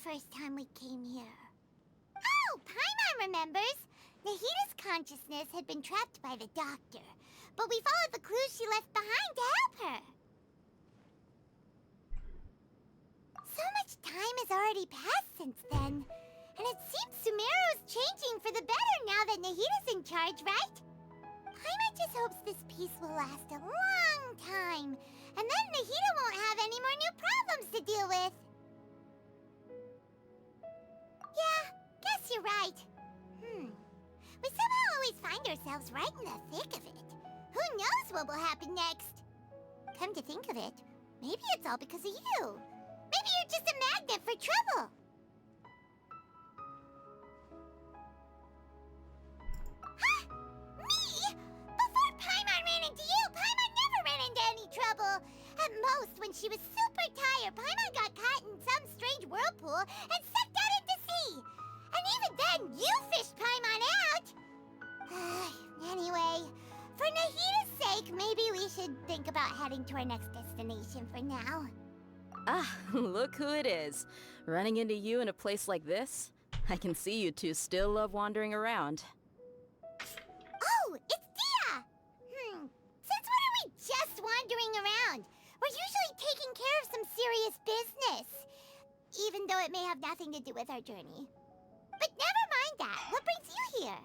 first time we came here. Oh, Paimon remembers! Nahita's consciousness had been trapped by the doctor, but we followed the clues she left behind to help her. So much time has already passed since then, and it seems Sumeru's changing for the better now that Nahita's in charge, right? Paimon just hopes this peace will last a long time, and then Nahita won't have any more new problems to deal with. Yeah, guess you're right. We somehow always find ourselves right in the thick of it. Who knows what will happen next? Come to think of it, maybe it's all because of you. Maybe you're just a magnet for trouble. Huh? Me? Before Paimon ran into you, Paimon never ran into any trouble. At most, when she was super tired, Paimon got caught in some strange whirlpool and sucked out into sea. And even then, you fished Paimon out! Anyway, for Nahita's sake, maybe we should think about heading to our next destination for now. Ah, look who it is. Running into you in a place like this? I can see you two still love wandering around. Oh, it's Dia! Since when are we just wandering around? We're usually taking care of some serious business. Even though it may have nothing to do with our journey. But never mind that. What brings you here?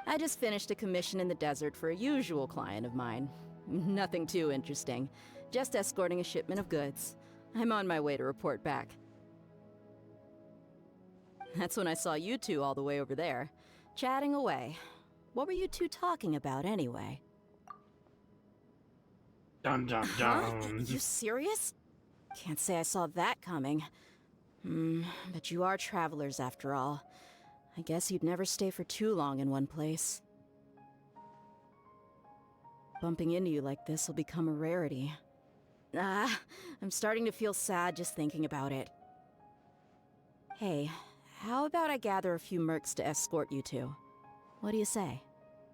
I just finished a commission in the desert for a usual client of mine. Nothing too interesting. Just escorting a shipment of goods. I'm on my way to report back. That's when I saw you two all the way over there, chatting away. What were you two talking about anyway? Dun dun dun. You serious? Can't say I saw that coming. But you are travelers after all. I guess you'd never stay for too long in one place. Bumping into you like this will become a rarity. I'm starting to feel sad just thinking about it. Hey, how about I gather a few mercs to escort you two? What do you say?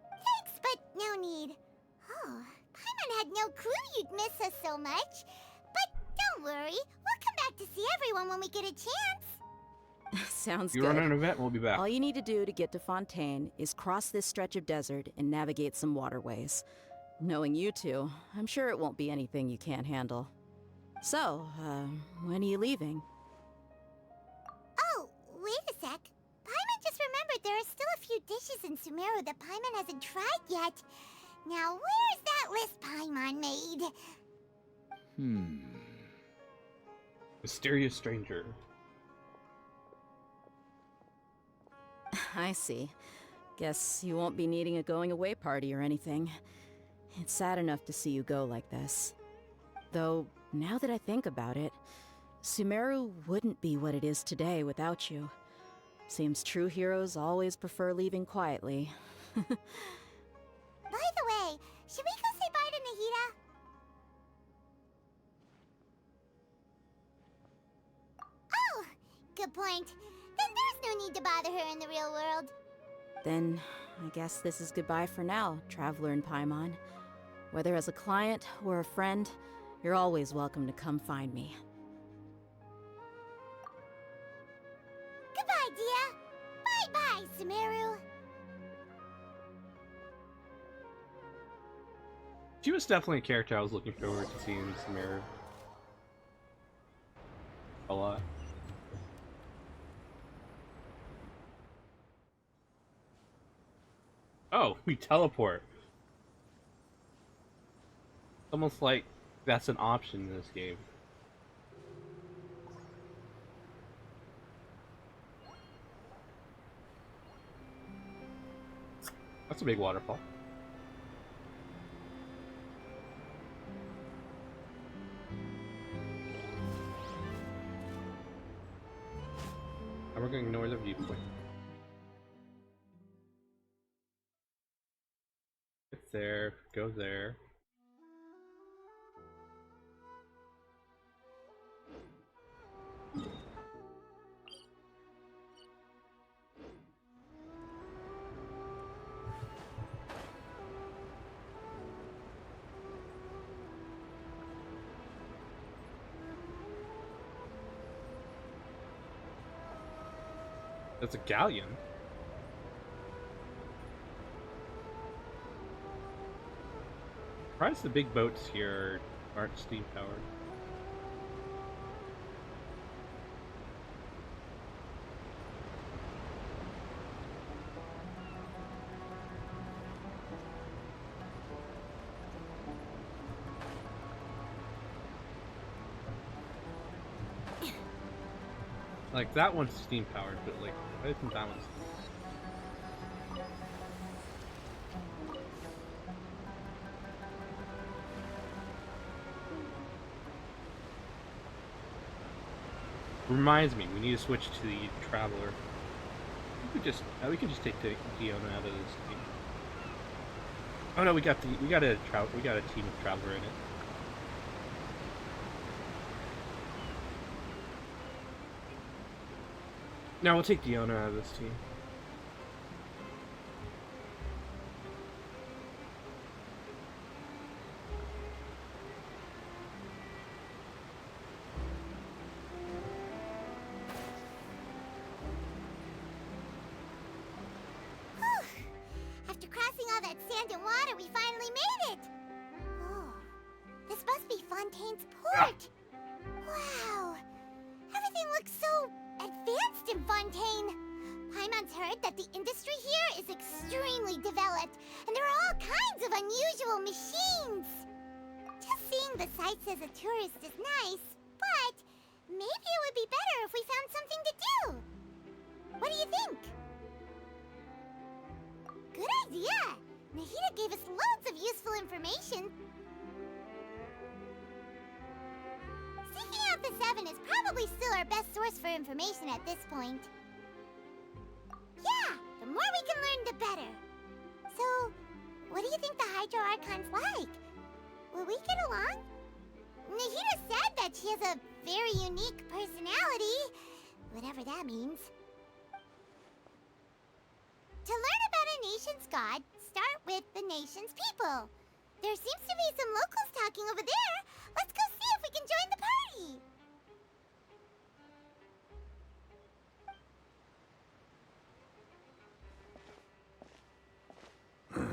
Thanks, but no need. Oh, Paimon had no clue you'd miss us so much. But don't worry, we'll come back to see everyone when we get a chance. Sounds You good. run an event, we'll be back. All you need to do to get to Fontaine is cross this stretch of desert and navigate some waterways. Knowing you two, I'm sure it won't be anything you can't handle. So, when are you leaving? Oh, wait a sec. Paimon just remembered there are still a few dishes in Sumeru that Paimon hasn't tried yet. Now, where's that list Paimon made? Mysterious stranger. I see. Guess you won't be needing a going-away party or anything. It's sad enough to see you go like this. Though, now that I think about it, Sumeru wouldn't be what it is today without you. Seems true heroes always prefer leaving quietly. By the way, should we go say bye to Nahita? Oh, good point. Then there's no need to bother her in the real world. Then, I guess this is goodbye for now, Traveler in Paimon. Whether as a client or a friend, you're always welcome to come find me. Goodbye, Dia. Bye-bye, Sumeru. She was definitely a character I was looking forward to seeing in Sumeru. A lot. Oh, we teleport. Almost like that's an option in this game. That's a big waterfall. And we're going to ignore the viewpoint. It's there, go there. That's a galleon. Surprised the big boats here aren't steam powered. Like, that one's steam powered, but like, why isn't that one steam? Reminds me, we need to switch to the Traveler. We could just take Diona out of this team. Oh no, we got a team of Traveler in it. No, we'll take Diona out of this team. After crossing all that sand and water, we finally made it! Oh, this must be Fontaine's port! Wow! Everything looks so advanced in Fontaine! Paimon's heard that the industry here is extremely developed, and there are all kinds of unusual machines! Just seeing the sights as a tourist is nice, but maybe it would be better if we found something to do! What do you think? Good idea! Nahida gave us loads of useful information. Seeking out the Seven is probably still our best source for information at this point. Yeah, the more we can learn, the better. So, what do you think the Hydro Archon's like? Will we get along? Nahida said that she has a very unique personality, whatever that means. To learn about a nation's god, start with the nation's people. There seems to be some locals talking over there. Let's go see if we can join the party.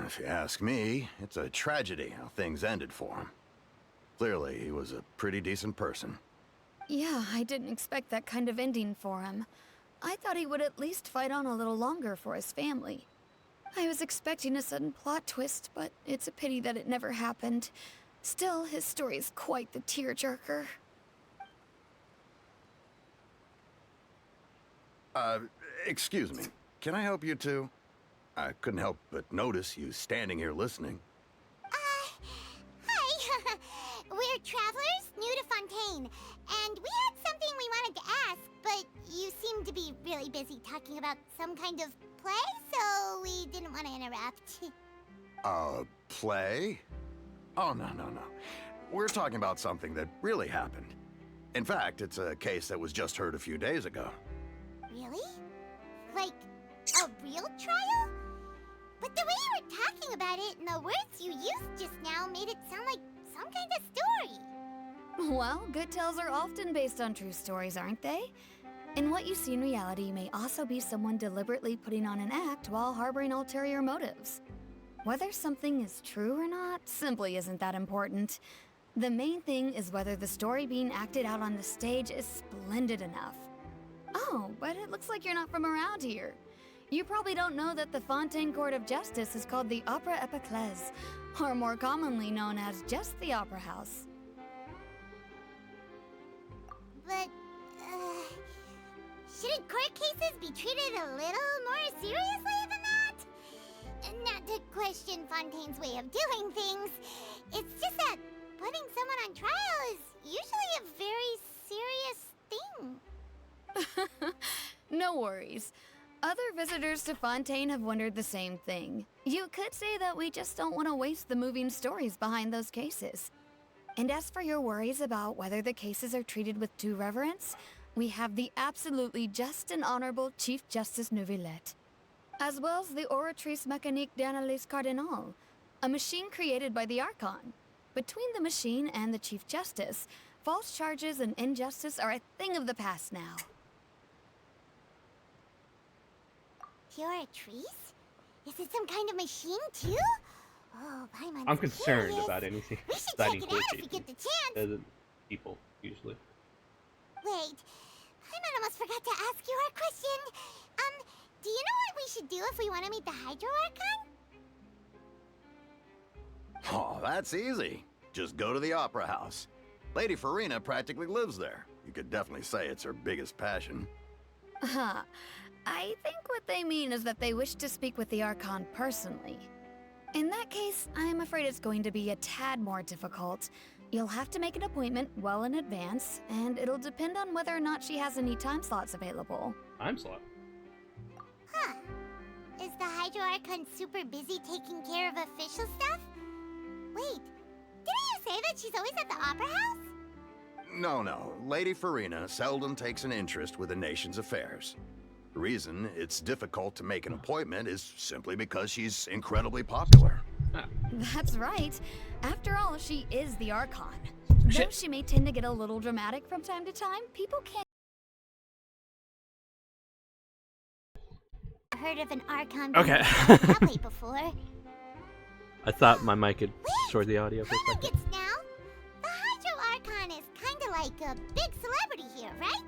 If you ask me, it's a tragedy how things ended for him. Clearly, he was a pretty decent person. Yeah, I didn't expect that kind of ending for him. I thought he would at least fight on a little longer for his family. I was expecting a sudden plot twist, but it's a pity that it never happened. Still, his story is quite the tearjerker. Excuse me. Can I help you two? I couldn't help but notice you standing here listening. Hi. We're travelers new to Fontaine, and we had something we wanted to ask, but you seem to be really busy talking about some kind of play, so we didn't want to interrupt. Play? Oh, no. We're talking about something that really happened. In fact, it's a case that was just heard a few days ago. Really? Like, a real trial? But the way you were talking about it and the words you used just now made it sound like some kind of story. Well, good tales are often based on true stories, aren't they? And what you see in reality may also be someone deliberately putting on an act while harboring ulterior motives. Whether something is true or not simply isn't that important. The main thing is whether the story being acted out on the stage is splendid enough. Oh, but it looks like you're not from around here. You probably don't know that the Fontaine Court of Justice is called the Opera Epiclese, or more commonly known as just the Opera House. But, shouldn't court cases be treated a little more seriously than that? Not to question Fontaine's way of doing things. It's just that putting someone on trial is usually a very serious thing. No worries. Other visitors to Fontaine have wondered the same thing. You could say that we just don't want to waste the moving stories behind those cases. And as for your worries about whether the cases are treated with due reverence, we have the absolutely just and honorable Chief Justice Neuvillette, as well as the Oratrice Mécanique d'Analyse Cardinal, a machine created by the Archon. Between the machine and the Chief Justice, false charges and injustice are a thing of the past now. cure trees? Is it some kind of machine too? Oh, Paimon's I'm concerned curious. about anything We should that check it out if we includes get the chance. people, usually. Wait, Paimon almost forgot to ask you our question. Do you know what we should do if we want to meet the Hydro Archon? Oh, that's easy. Just go to the Opera House. Lady Farina practically lives there. You could definitely say it's her biggest passion. Huh. I think what they mean is that they wish to speak with the Archon personally. In that case, I'm afraid it's going to be a tad more difficult. You'll have to make an appointment well in advance, and it'll depend on whether or not she has any time slots available. Time slot. Huh. Is the Hydro Archon super busy taking care of official stuff? Wait, didn't you say that she's always at the Opera House? No. Lady Farina seldom takes an interest with the nation's affairs. The reason it's difficult to make an appointment is simply because she's incredibly popular. That's right. After all, she is the Archon. Though Shit. she may tend to get a little dramatic from time to time, people can't Heard of an Archon Okay. being that way before. I thought my mic had stored the audio for a Paimon second. gets now. The Hydro Archon is kinda like a big celebrity here, right?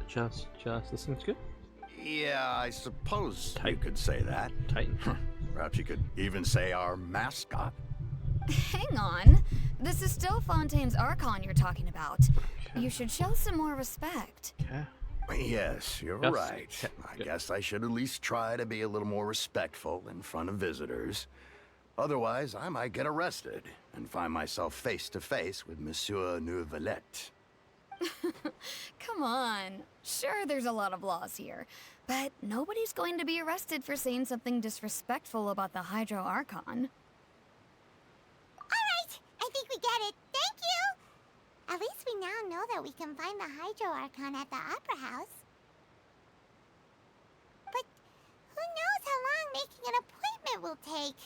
Just listening to good. Yeah, I suppose you Tight. could say that. Titan. Perhaps you could even say our mascot. Hang on. This is still Fontaine's Archon you're talking about. You should show some more respect. Okay. Yes, you're Yes. right. Okay, I good. guess I should at least try to be a little more respectful in front of visitors. Otherwise, I might get arrested and find myself face to face with Monsieur Neuvillette. Come on. Sure, there's a lot of laws here, but nobody's going to be arrested for saying something disrespectful about the Hydro Archon. Alright, I think we get it. Thank you! At least we now know that we can find the Hydro Archon at the Opera House. But who knows how long making an appointment will take?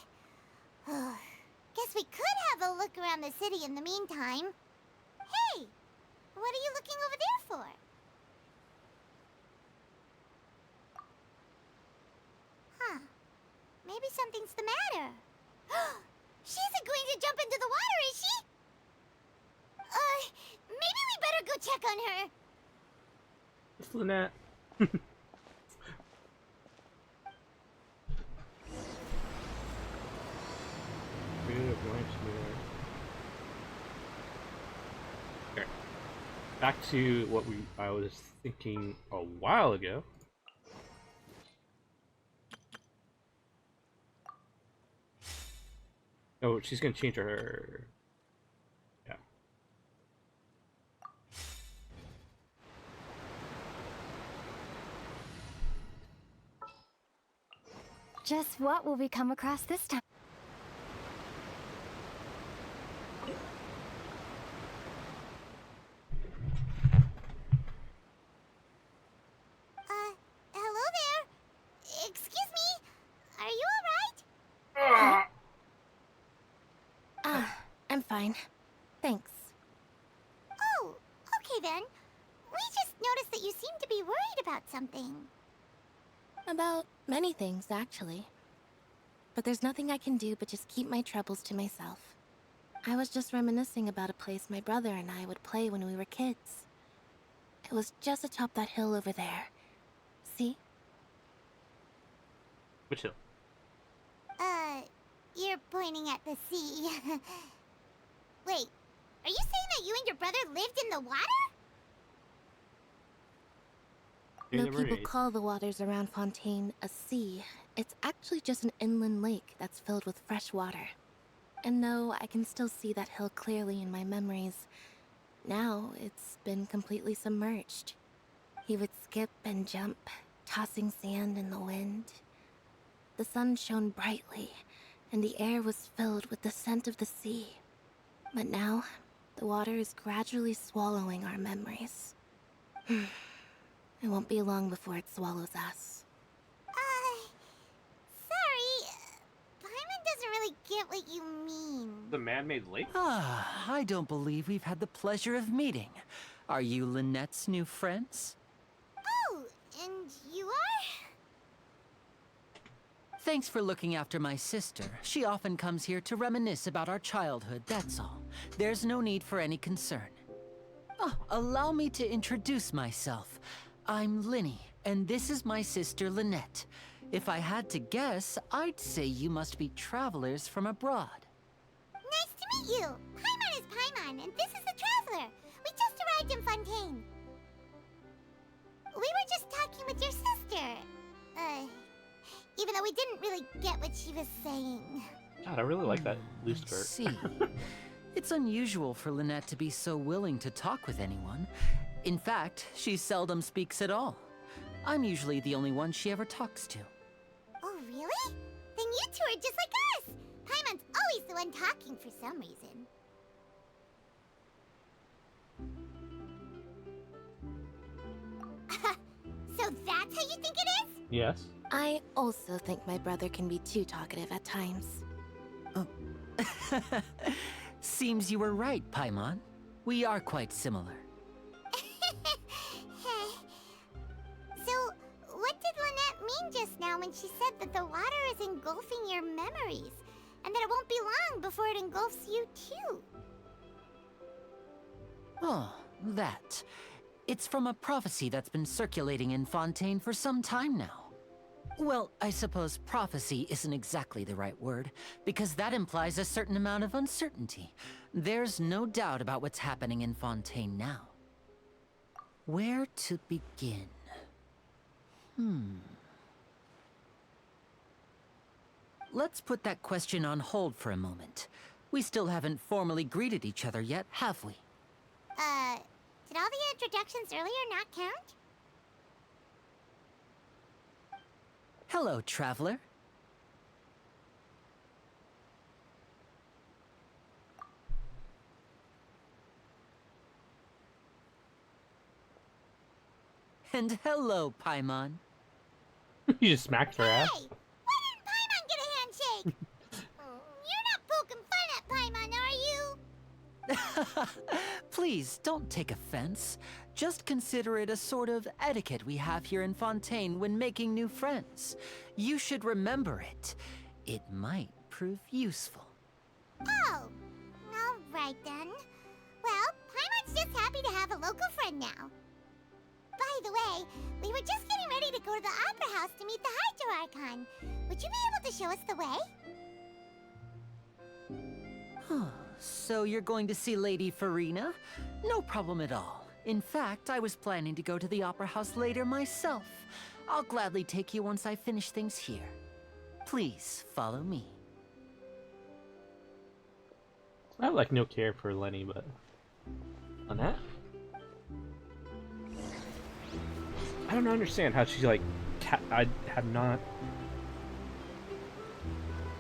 Guess we could have a look around the city in the meantime. Hey! What are you looking over there for? Huh. Maybe something's the matter. She isn't going to jump into the water, is she? Maybe we better go check on her. It's Lynette. Okay. Back to what I was thinking a while ago. Oh, she's gonna change her. Yeah. Just what will we come across this time? Hello there. Excuse me. Are you alright? I'm fine. Thanks. Oh, okay then. We just noticed that you seem to be worried about something. About many things, actually. But there's nothing I can do but just keep my troubles to myself. I was just reminiscing about a place my brother and I would play when we were kids. It was just atop that hill over there. See? Which hill? You're pointing at the sea. Wait, are you saying that you and your brother lived in the water? Doing No the people mermaid. call the waters around Fontaine a sea. It's actually just an inland lake that's filled with fresh water. And no, I can still see that hill clearly in my memories. Now, it's been completely submerged. He would skip and jump, tossing sand in the wind. The sun shone brightly, and the air was filled with the scent of the sea. But now, the water is gradually swallowing our memories. It won't be long before it swallows us. Sorry. Paimon doesn't really get what you mean. The man-made lake? I don't believe we've had the pleasure of meeting. Are you Lynette's new friends? Oh, and you are? Thanks for looking after my sister. She often comes here to reminisce about our childhood, that's all. There's no need for any concern. Oh, allow me to introduce myself. I'm Linny, and this is my sister Lynette. If I had to guess, I'd say you must be travelers from abroad. Nice to meet you. Paimon is Paimon, and this is the Traveler. We just arrived in Fontaine. We were just talking with your sister. Even though we didn't really get what she was saying. God, I really like that loose I skirt. see. It's unusual for Lynette to be so willing to talk with anyone. In fact, she seldom speaks at all. I'm usually the only one she ever talks to. Oh, really? Then you two are just like us. Paimon's always the one talking for some reason. So that's how you think it is? Yes. I also think my brother can be too talkative at times. Seems you were right, Paimon. We are quite similar. So, what did Lynette mean just now when she said that the water is engulfing your memories? And that it won't be long before it engulfs you too? Oh, that. It's from a prophecy that's been circulating in Fontaine for some time now. Well, I suppose prophecy isn't exactly the right word, because that implies a certain amount of uncertainty. There's no doubt about what's happening in Fontaine now. Where to begin? Let's put that question on hold for a moment. We still haven't formally greeted each other yet, have we? Did all the introductions earlier not count? Hello, traveler. And hello, Paimon. You just smacked her ass. Hey! Why didn't Paimon get a handshake? You're not poking fun at Paimon, are you? Please, don't take offense. Just consider it a sort of etiquette we have here in Fontaine when making new friends. You should remember it. It might prove useful. Oh, all right then. Well, Paimon's just happy to have a local friend now. By the way, we were just getting ready to go to the Opera House to meet the Hydro Archon. Would you be able to show us the way? So you're going to see Lady Farina? No problem at all. In fact, I was planning to go to the Opera House later myself. I'll gladly take you once I finish things here. Please, follow me. I have like no care for Lenny, but Lynette? I don't understand how she's like. I have not